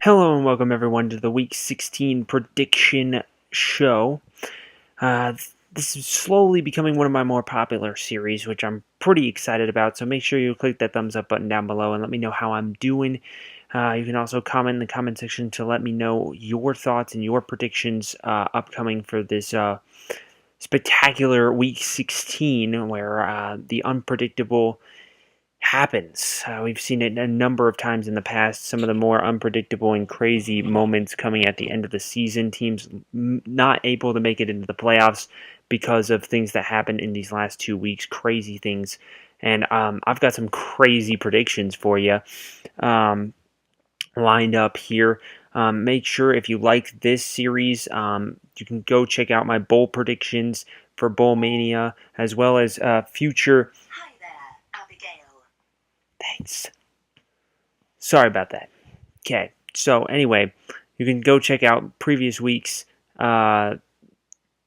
Hello and welcome everyone to the Week 16 prediction show. This is slowly becoming one of my more popular series, which I'm pretty excited about. So make sure you click that thumbs up button down below and let me know how I'm doing. You can also comment in the comment section to let me know your thoughts and your predictions upcoming for this spectacular Week 16, where the unpredictable happens. We've seen it a number of times in the past. Some of the more unpredictable and crazy moments coming at the end of the season. Teams not able to make it into the playoffs because of things that happened in these last 2 weeks. Crazy things. And I've got some crazy predictions for you lined up here. Make sure if you like this series, you can go check out my bowl predictions for Bowl Mania, as well as future. Hi there, Abigail. Thanks. Sorry about that. Okay, so anyway, you can go check out previous weeks,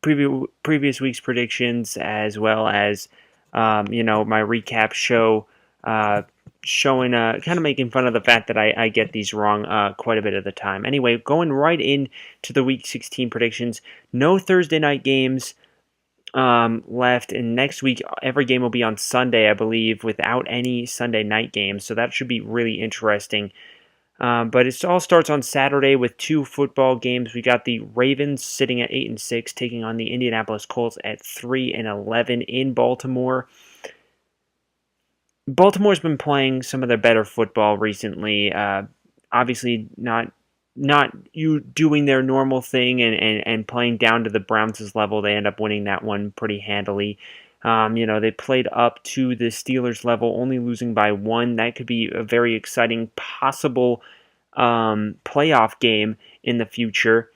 previous week's predictions, as well as my recap show, showing kind of making fun of the fact that I get these wrong quite a bit of the time. Anyway, going right into the Week 16 predictions. No Thursday night games left, and next week every game will be on Sunday, I believe, without any Sunday night games. So that should be really interesting. But it all starts on Saturday with two football games. We got the Ravens sitting at 8-6, taking on the Indianapolis Colts at 3-11 in Baltimore. Baltimore's been playing some of their better football recently. Obviously, not you doing their normal thing and playing down to the Browns' level. They end up winning that one pretty handily. They played up to the Steelers' level, only losing by one. That could be a very exciting possible playoff game in the future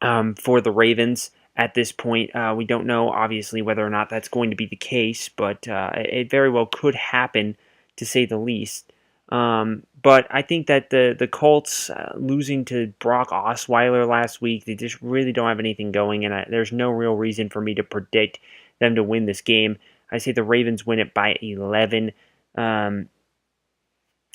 for the Ravens. At this point, we don't know, obviously, whether or not that's going to be the case, but it very well could happen, to say the least. But I think that the Colts losing to Brock Osweiler last week, they just really don't have anything going, and there's no real reason for me to predict them to win this game. I say the Ravens win it by 11.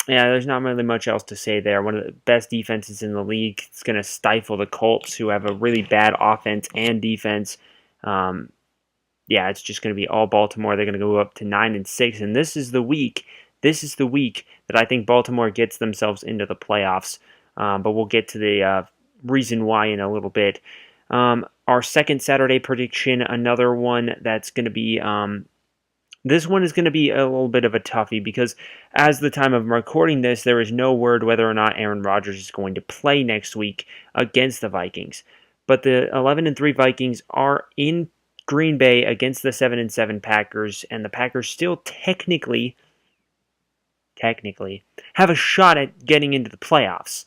Yeah, there's not really much else to say there. One of the best defenses in the league. It's going to stifle the Colts, who have a really bad offense and defense. It's just going to be all Baltimore. They're going to go up to 9-6, and this is the week. This is the week that I think Baltimore gets themselves into the playoffs. But we'll get to the reason why in a little bit. Our second Saturday prediction, another one that's going to be. This one is going to be a little bit of a toughie because as the time of recording this, there is no word whether or not Aaron Rodgers is going to play next week against the Vikings. But the 11-3 Vikings are in Green Bay against the 7-7 Packers, and the Packers still technically have a shot at getting into the playoffs.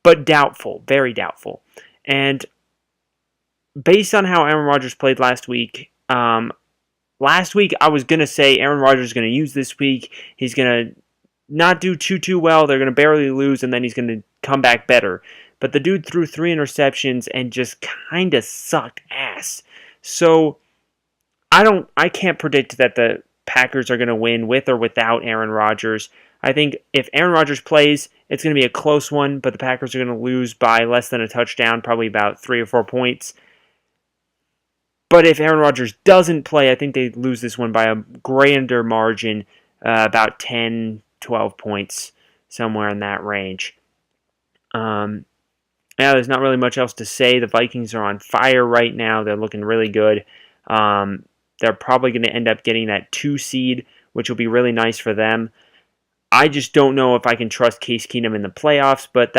But doubtful, very doubtful. And based on how Aaron Rodgers played last week, I was going to say Aaron Rodgers is going to use this week. He's going to not do too well. They're going to barely lose, and then he's going to come back better. But the dude threw 3 interceptions and just kind of sucked ass. So I can't predict that the Packers are going to win with or without Aaron Rodgers. I think if Aaron Rodgers plays, it's going to be a close one, but the Packers are going to lose by less than a touchdown, probably about 3 or 4 points. But if Aaron Rodgers doesn't play, I think they lose this one by a grander margin, about 10, 12 points, somewhere in that range. There's not really much else to say. The Vikings are on fire right now. They're looking really good. They're probably going to end up getting that 2 seed, which will be really nice for them. I just don't know if I can trust Case Keenum in the playoffs, but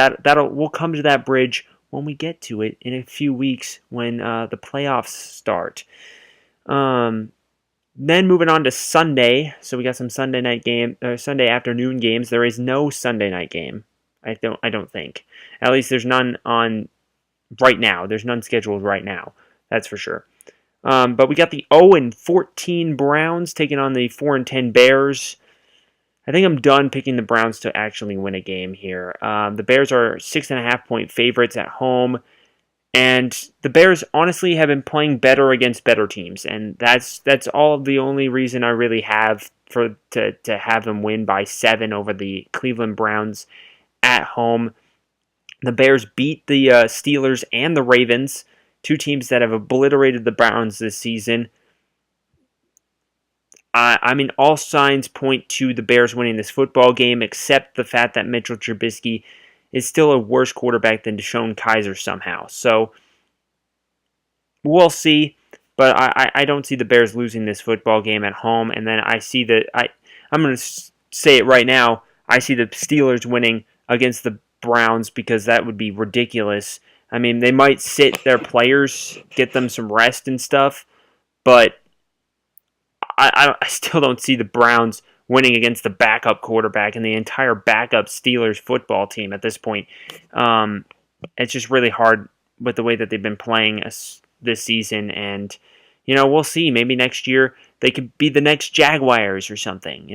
we'll come to that bridge when we get to it in a few weeks when the playoffs start. Then moving on to Sunday, so we got some Sunday afternoon games. There is no Sunday night game. I don't think. At least there's none on right now. There's none scheduled right now. That's for sure. But we got the 0-14 Browns taking on the 4-10 Bears. I think I'm done picking the Browns to actually win a game here. The Bears are 6.5-point favorites at home, and the Bears honestly have been playing better against better teams, and that's all the only reason I really have to have them win by 7 over the Cleveland Browns. at home. The Bears beat the Steelers and the Ravens, two teams that have obliterated the Browns this season. I mean, all signs point to the Bears winning this football game, except the fact that Mitchell Trubisky is still a worse quarterback than DeShone Kizer somehow. So, we'll see, but I don't see the Bears losing this football game at home. And then I see that I'm going to say it right now. I see the Steelers winning against the Browns because that would be ridiculous. I mean, they might sit their players, get them some rest and stuff, but I still don't see the Browns winning against the backup quarterback and the entire backup Steelers football team at this point. It's just really hard with the way that they've been playing this season, and we'll see. Maybe next year they could be the next Jaguars or something.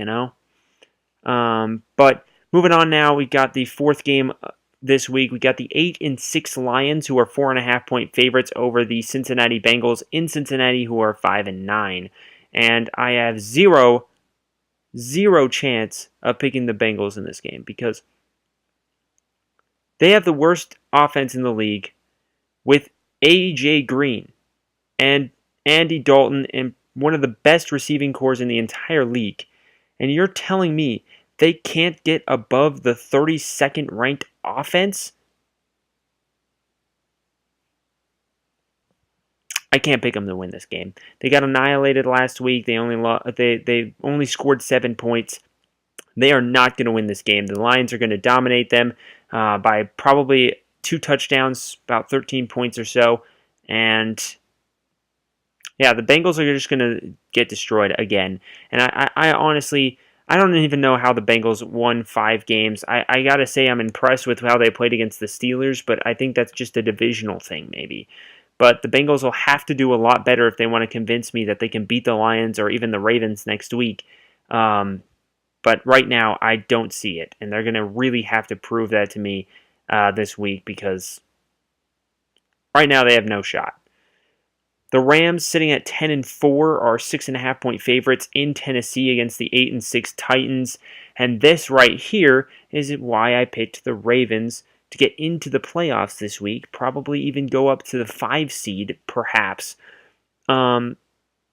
But moving on now, we got the fourth game this week. We got the 8-6 Lions, who are 4.5-point favorites over the Cincinnati Bengals in Cincinnati, who are 5-9. And I have zero chance of picking the Bengals in this game because they have the worst offense in the league with A.J. Green and Andy Dalton and one of the best receiving corps in the entire league. And you're telling me they can't get above the 32nd ranked offense? I can't pick them to win this game. They got annihilated last week. They only scored 7 points. They are not going to win this game. The Lions are going to dominate them by probably 2 touchdowns, about 13 points or so. And yeah, the Bengals are just going to get destroyed again. And I honestly, I don't even know how the Bengals won 5 games. I got to say I'm impressed with how they played against the Steelers, but I think that's just a divisional thing maybe. But the Bengals will have to do a lot better if they want to convince me that they can beat the Lions or even the Ravens next week. But right now, I don't see it. And they're going to really have to prove that to me this week because right now they have no shot. The Rams, sitting at 10-4, are 6.5-point favorites in Tennessee against the 8-6 Titans. And this right here is why I picked the Ravens to get into the playoffs this week, probably even go up to the 5 seed, perhaps. The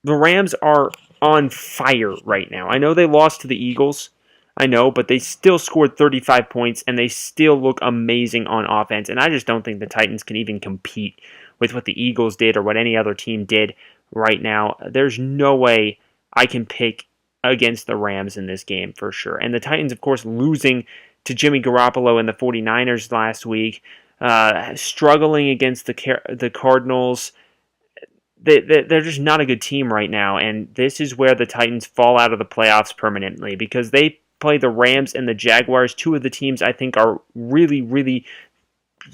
Rams are on fire right now. I know they lost to the Eagles, but they still scored 35 points, and they still look amazing on offense, and I just don't think the Titans can even compete with what the Eagles did or what any other team did right now. There's no way I can pick against the Rams in this game for sure. And the Titans, of course, losing to Jimmy Garoppolo and the 49ers last week, struggling against the Cardinals. They're just not a good team right now, and this is where the Titans fall out of the playoffs permanently because they play the Rams and the Jaguars, two of the teams I think are really, really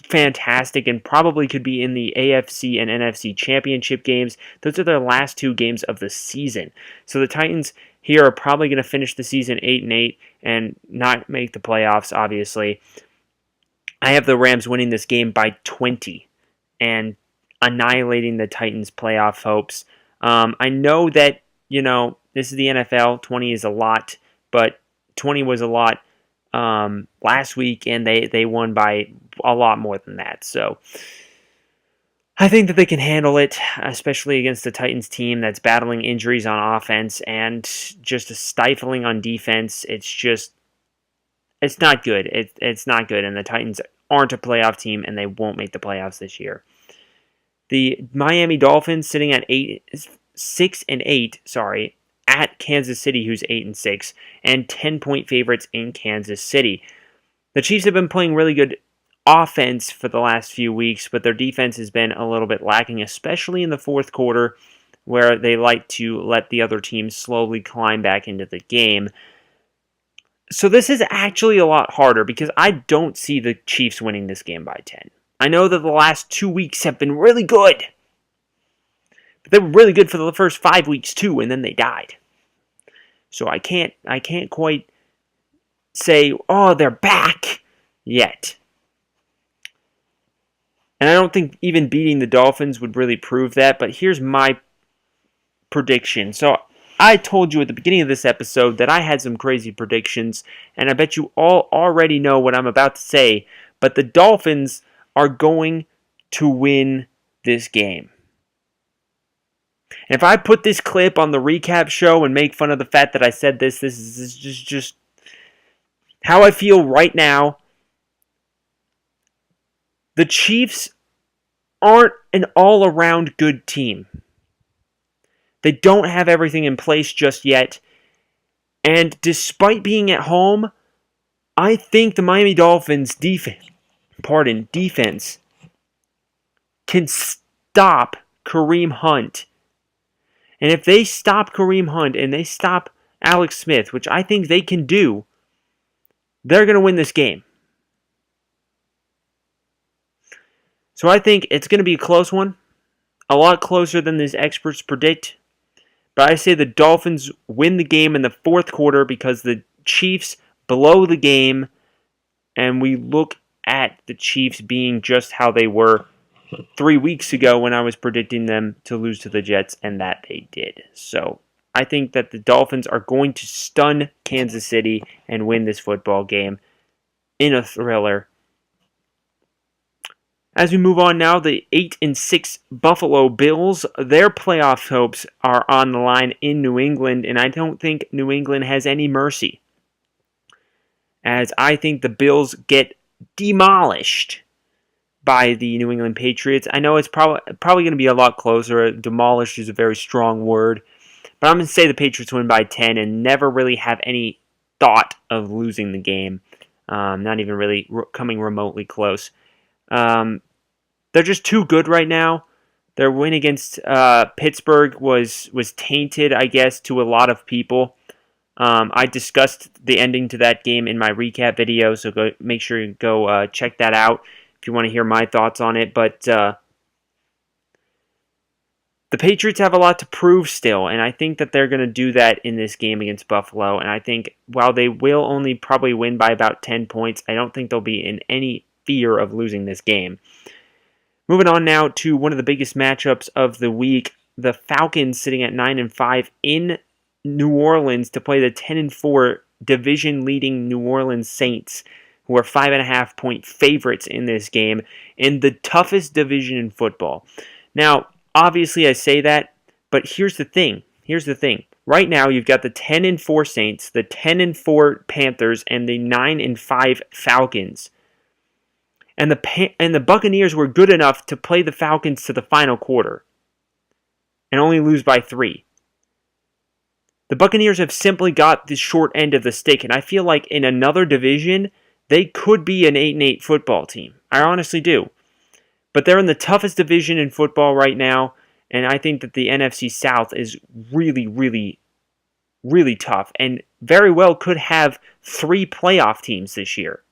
fantastic and probably could be in the AFC and NFC championship games. Those are their last 2 games of the season. So the Titans here are probably going to finish the season 8-8 and not make the playoffs, obviously. I have the Rams winning this game by 20 and annihilating the Titans' playoff hopes. I know that, this is the NFL. 20 is a lot, but 20 was a lot last week, and they won by a lot more than that. So I think that they can handle it, especially against the Titans team that's battling injuries on offense and just a stifling on defense. It's not good. It's not good, and the Titans aren't a playoff team, and they won't make the playoffs this year. The Miami Dolphins sitting at 6-8, at Kansas City, who's 8-6, and 10-point favorites in Kansas City. The Chiefs have been playing really good offense for the last few weeks, but their defense has been a little bit lacking, especially in the fourth quarter, where they like to let the other team slowly climb back into the game. So this is actually a lot harder because I don't see the Chiefs winning this game by 10. I know that the last 2 weeks have been really good. But they were really good for the first 5 weeks too, and then they died. So I can't quite say, oh, they're back yet. And I don't think even beating the Dolphins would really prove that, but here's my prediction. So I told you at the beginning of this episode that I had some crazy predictions, and I bet you all already know what I'm about to say, but the Dolphins are going to win this game. And if I put this clip on the recap show and make fun of the fact that I said this is just how I feel right now. The Chiefs aren't an all-around good team. They don't have everything in place just yet. And despite being at home, I think the Miami Dolphins defense can stop Kareem Hunt. And if they stop Kareem Hunt and they stop Alex Smith, which I think they can do, they're going to win this game. So I think it's going to be a close one. A lot closer than these experts predict. But I say the Dolphins win the game in the fourth quarter because the Chiefs blow the game. And we look at the Chiefs being just how they were 3 weeks ago when I was predicting them to lose to the Jets, and that they did. So I think that the Dolphins are going to stun Kansas City and win this football game in a thriller. As we move on now, the 8-6 Buffalo Bills, their playoff hopes are on the line in New England, and I don't think New England has any mercy. As I think the Bills get demolished by the New England Patriots. I know it's probably going to be a lot closer. Demolished is a very strong word. But I'm going to say the Patriots win by 10 and never really have any thought of losing the game. Not even really coming remotely close. They're just too good right now. Their win against Pittsburgh was tainted, I guess, to a lot of people. I discussed the ending to that game in my recap video, so make sure you go check that out if you want to hear my thoughts on it. But the Patriots have a lot to prove still, and I think that they're going to do that in this game against Buffalo. And I think while they will only probably win by about 10 points, I don't think they'll be in any fear of losing this game. Moving on now to one of the biggest matchups of the week, the Falcons sitting at 9-5 in New Orleans to play the 10-4 division-leading New Orleans Saints, who are 5.5-point favorites in this game in the toughest division in football. Now, obviously I say that, but here's the thing. Right now you've got the 10-4 Saints, the 10-4 Panthers, and the 9-5 Falcons. And the Buccaneers were good enough to play the Falcons to the final quarter and only lose by 3. The Buccaneers have simply got the short end of the stick, and I feel like in another division, they could be an 8-8 football team. I honestly do. But they're in the toughest division in football right now, and I think that the NFC South is really, really, really tough, and very well could have 3 playoff teams this year.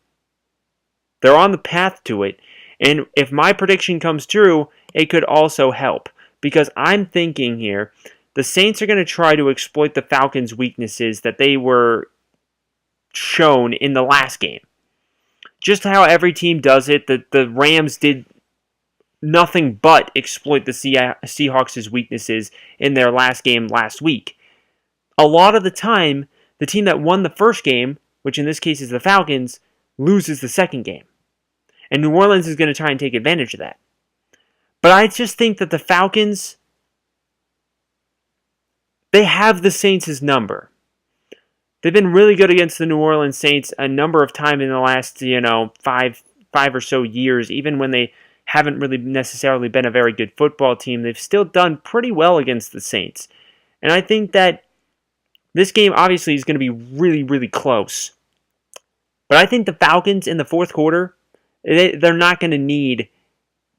They're on the path to it, and if my prediction comes true, it could also help. Because I'm thinking here, the Saints are going to try to exploit the Falcons' weaknesses that they were shown in the last game. Just how every team does it, the Rams did nothing but exploit the Seahawks' weaknesses in their last game last week. A lot of the time, the team that won the first game, which in this case is the Falcons, loses the second game. And New Orleans is going to try and take advantage of that. But I just think that the Falcons, they have the Saints' number. They've been really good against the New Orleans Saints a number of times in the last, five or so years. Even when they haven't really necessarily been a very good football team, they've still done pretty well against the Saints. And I think that this game obviously is going to be really, really close. But I think the Falcons in the fourth quarter, they're not going to need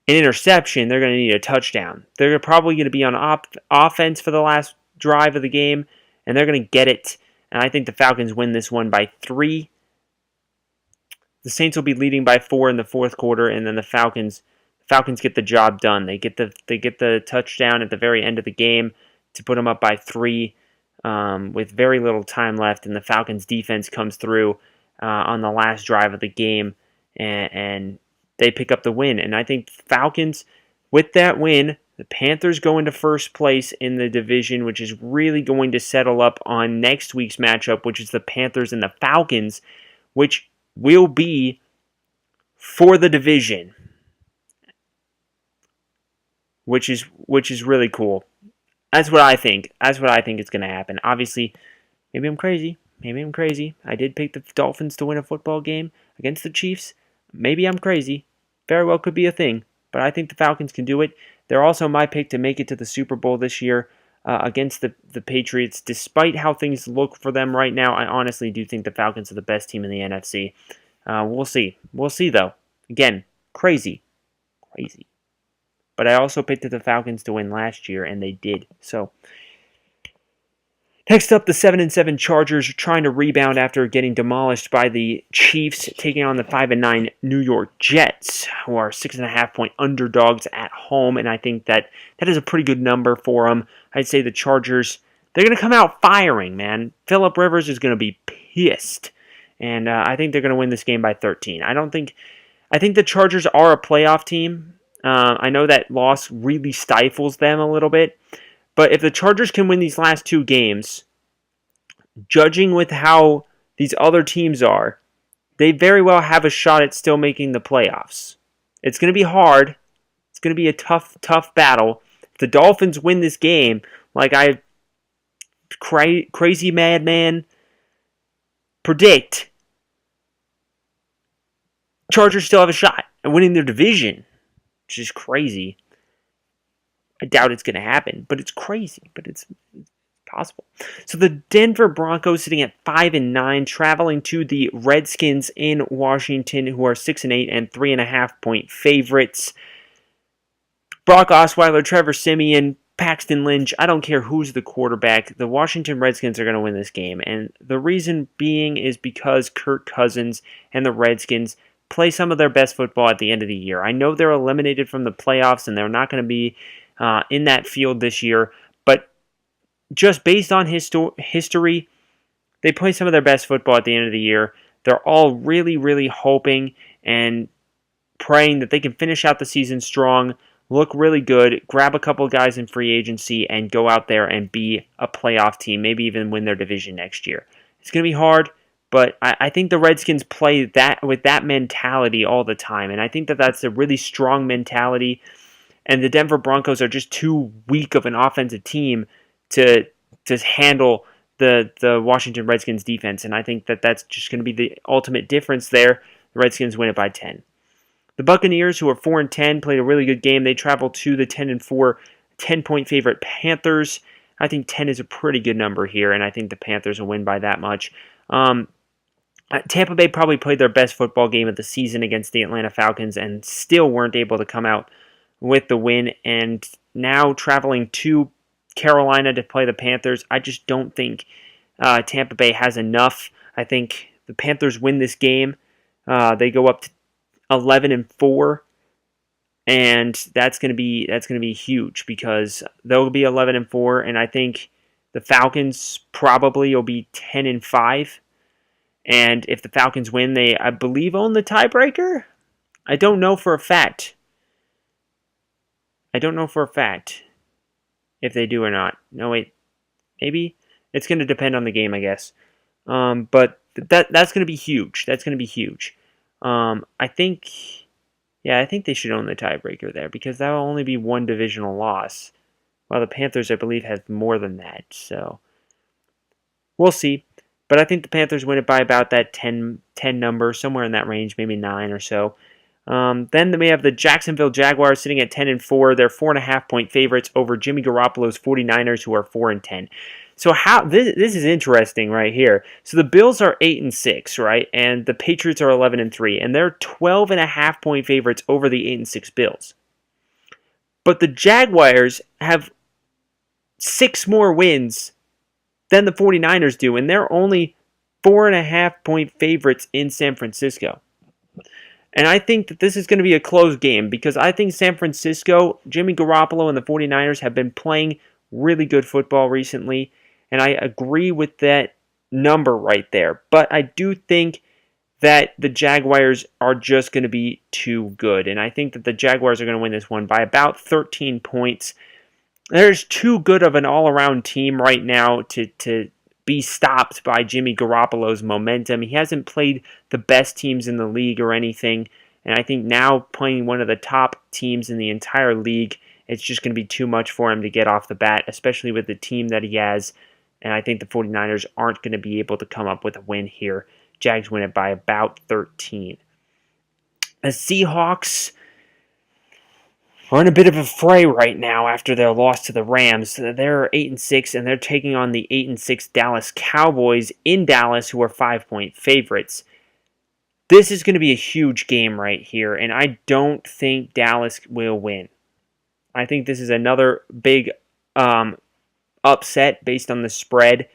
an interception. They're going to need a touchdown. They're probably going to be on offense for the last drive of the game, and they're going to get it. And I think the Falcons win this one by 3. The Saints will be leading by 4 in the fourth quarter, and then the Falcons get the job done. They get the touchdown at the very end of the game to put them up by 3 with very little time left, and the Falcons defense comes through on the last drive of the game, and they pick up the win. And I think Falcons, with that win, The Panthers go into first place in the division, which is really going to settle up on next week's matchup, which is the Panthers and the Falcons, which will be for the division, which is really cool. That's what I think. That's what I think is going to happen. Obviously, maybe I'm crazy. I did pick the Dolphins to win a football game against the Chiefs. Maybe I'm crazy. Very well could be a thing. But I think the Falcons can do it. They're also my pick to make it to the Super Bowl this year against the Patriots. Despite how things look for them right now, I honestly do think the Falcons are the best team in the NFC. We'll see. We'll see, though. Again, crazy. But I also picked the Falcons to win last year, and they did. So, next up, the 7-7 Chargers trying to rebound after getting demolished by the Chiefs, taking on the 5-9 New York Jets, who are 6.5-point underdogs at home, and I think that is a pretty good number for them. I'd say the Chargers, they're going to come out firing, man. Phillip Rivers is going to be pissed, and I think they're going to win this game by 13. I think the Chargers are a playoff team. I know that loss really stifles them a little bit. But if the Chargers can win these last two games, judging with how these other teams are, they very well have a shot at still making the playoffs. It's going to be hard. It's going to be a tough battle. If the Dolphins win this game, like I crazy madman predict, Chargers still have a shot at winning their division, which is crazy. I doubt it's going to happen, but it's crazy, but it's possible. So the Denver Broncos sitting at 5-9, traveling to the Redskins in Washington, who are 6-8 and 3.5-point favorites. Brock Osweiler, Trevor Siemian, Paxton Lynch, I don't care who's the quarterback. The Washington Redskins are going to win this game, and the reason being is because Kirk Cousins and the Redskins play some of their best football at the end of the year. I know they're eliminated from the playoffs, and they're not going to be in that field this year, but just based on history, they play some of their best football at the end of the year. They're all really, really hoping and praying that they can finish out the season strong, look really good, grab a couple guys in free agency, and go out there and be a playoff team, maybe even win their division next year. It's going to be hard, but I think the Redskins play that with that mentality all the time, and I think that that's a really strong mentality. And the Denver Broncos are just too weak of an offensive team to handle the Washington Redskins defense. And I think that that's just going to be the ultimate difference there. The Redskins win it by 10. The Buccaneers, who are 4-10, played a really good game. They traveled to the 10-4, 10-point favorite Panthers. I think 10 is a pretty good number here, and I think the Panthers will win by that much. Tampa Bay probably played their best football game of the season against the Atlanta Falcons and still weren't able to come out with the win, and now traveling to Carolina to play the Panthers. I just don't think Tampa Bay has enough. I think the Panthers win this game. They go up to 11-4, and that's going to be huge because they'll be 11-4, and I think the Falcons probably will be 10-5. And if the Falcons win, they, I believe, own the tiebreaker. I don't know for a fact. If they do or not. No, wait. Maybe? It's going to depend on the game, I guess. But that's going to be huge. I think they should own the tiebreaker there because that will only be one divisional loss. While the Panthers, I believe, have more than that. So, we'll see. But I think the Panthers win it by about that 10 number, somewhere in that range, maybe 9 or so. Then we have the Jacksonville Jaguars sitting at 10-4. They're 4.5-point favorites over Jimmy Garoppolo's 49ers, who are 4-10. So this is interesting right here. So the Bills are 8-6, right? And the Patriots are 11-3, and they're 12.5-point favorites over the 8-6 Bills. But the Jaguars have 6 more wins than the 49ers do, and they're only 4.5-point favorites in San Francisco. And I think that this is going to be a close game because I think San Francisco, Jimmy Garoppolo, and the 49ers have been playing really good football recently, and I agree with that number right there. But I do think that the Jaguars are just going to be too good. And I think that the Jaguars are going to win this one by about 13 points. There's too good of an all-around team right now to be stopped by Jimmy Garoppolo's momentum. He hasn't played the best teams in the league or anything. And I think now playing one of the top teams in the entire league, it's just going to be too much for him to get off the bat, especially with the team that he has. And I think the 49ers aren't going to be able to come up with a win here. Jags win it by about 13. The Seahawks are in a bit of a fray right now after their loss to the Rams. They're 8-6, and they're taking on the 8-6 Dallas Cowboys in Dallas, who are 5-point favorites. This is going to be a huge game right here, and I don't think Dallas will win. I think this is another big upset based on the spread.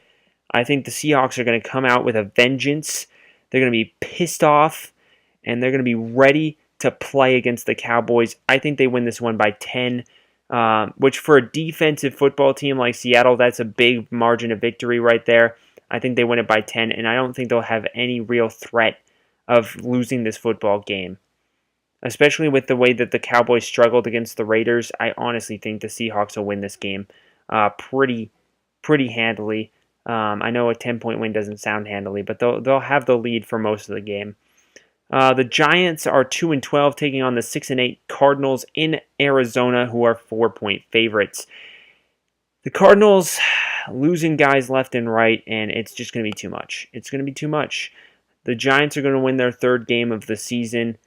I think the Seahawks are going to come out with a vengeance. They're going to be pissed off, and they're going to be ready to play against the Cowboys. I think they win this one by 10, which for a defensive football team like Seattle, that's a big margin of victory right there. I think they win it by 10, and I don't think they'll have any real threat of losing this football game. Especially with the way that the Cowboys struggled against the Raiders, I honestly think the Seahawks will win this game pretty handily. I know a 10-point win doesn't sound handily, but they'll have the lead for most of the game. The Giants are 2-12, taking on the 6-8 Cardinals in Arizona, who are 4-point favorites. The Cardinals losing guys left and right, and it's just going to be too much. It's going to be too much. The Giants are going to win their third game of the season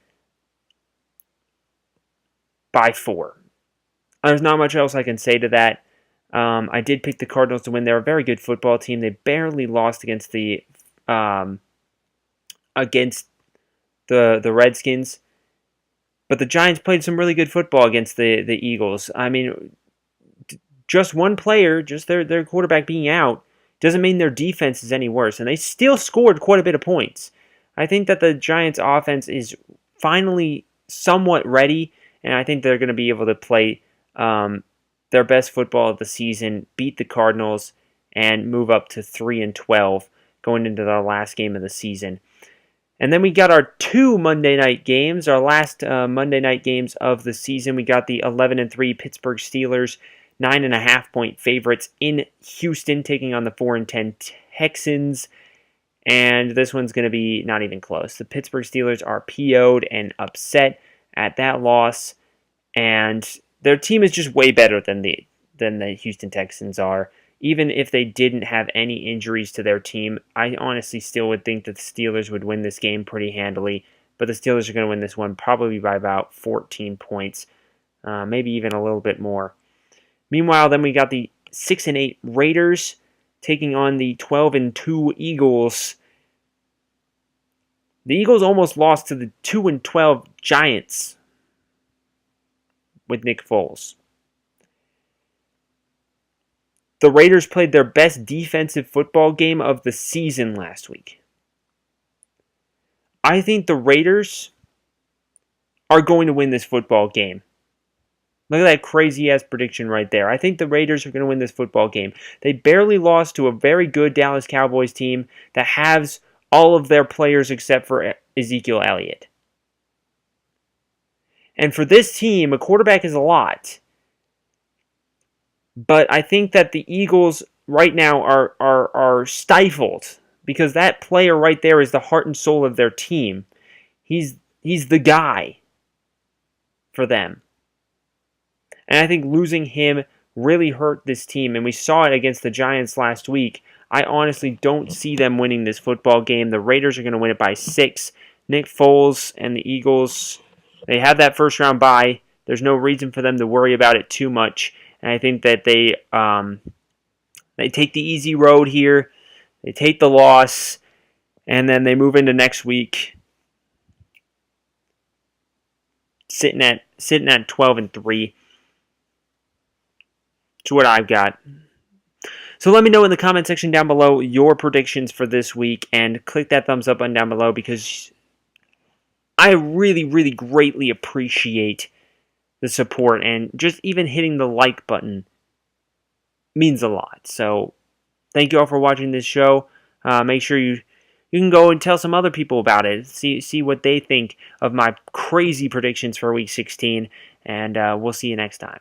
by 4. There's not much else I can say to that. I did pick the Cardinals to win. They're a very good football team. They barely lost against the Redskins, but the Giants played some really good football against the Eagles. I mean, just one player, just their quarterback being out, doesn't mean their defense is any worse, and they still scored quite a bit of points. I think that the Giants' offense is finally somewhat ready, and I think they're going to be able to play their best football of the season, beat the Cardinals, and move up to 3-12 going into the last game of the season. And then we got our 2 Monday night games, our last Monday night games of the season. We got the 11-3 Pittsburgh Steelers, 9.5-point favorites in Houston, taking on the 4-10 Texans. And this one's going to be not even close. The Pittsburgh Steelers are PO'd and upset at that loss, and their team is just way better than the Houston Texans are. Even if they didn't have any injuries to their team, I honestly still would think that the Steelers would win this game pretty handily. But the Steelers are going to win this one probably by about 14 points, maybe even a little bit more. Meanwhile, then we got the 6-8 Raiders taking on the 12-2 Eagles. The Eagles almost lost to the 2-12 Giants with Nick Foles. The Raiders played their best defensive football game of the season last week. I think the Raiders are going to win this football game. Look at that crazy-ass prediction right there. I think the Raiders are going to win this football game. They barely lost to a very good Dallas Cowboys team that has all of their players except for Ezekiel Elliott. And for this team, a quarterback is a lot. But I think that the Eagles right now are stifled because that player right there is the heart and soul of their team. He's the guy for them. And I think losing him really hurt this team, and we saw it against the Giants last week. I honestly don't see them winning this football game. The Raiders are going to win it by 6. Nick Foles and the Eagles, they have that first round bye. There's no reason for them to worry about it too much. And I think that they take the easy road here. They take the loss, and then they move into next week sitting at 12-3. It's what I've got. So let me know in the comment section down below your predictions for this week, and click that thumbs up button down below because I really, really greatly appreciate the support, and just even hitting the like button means a lot. So thank you all for watching this show. Make sure you You can go and tell some other people about it. See what they think of my crazy predictions for Week 16, and we'll see you next time.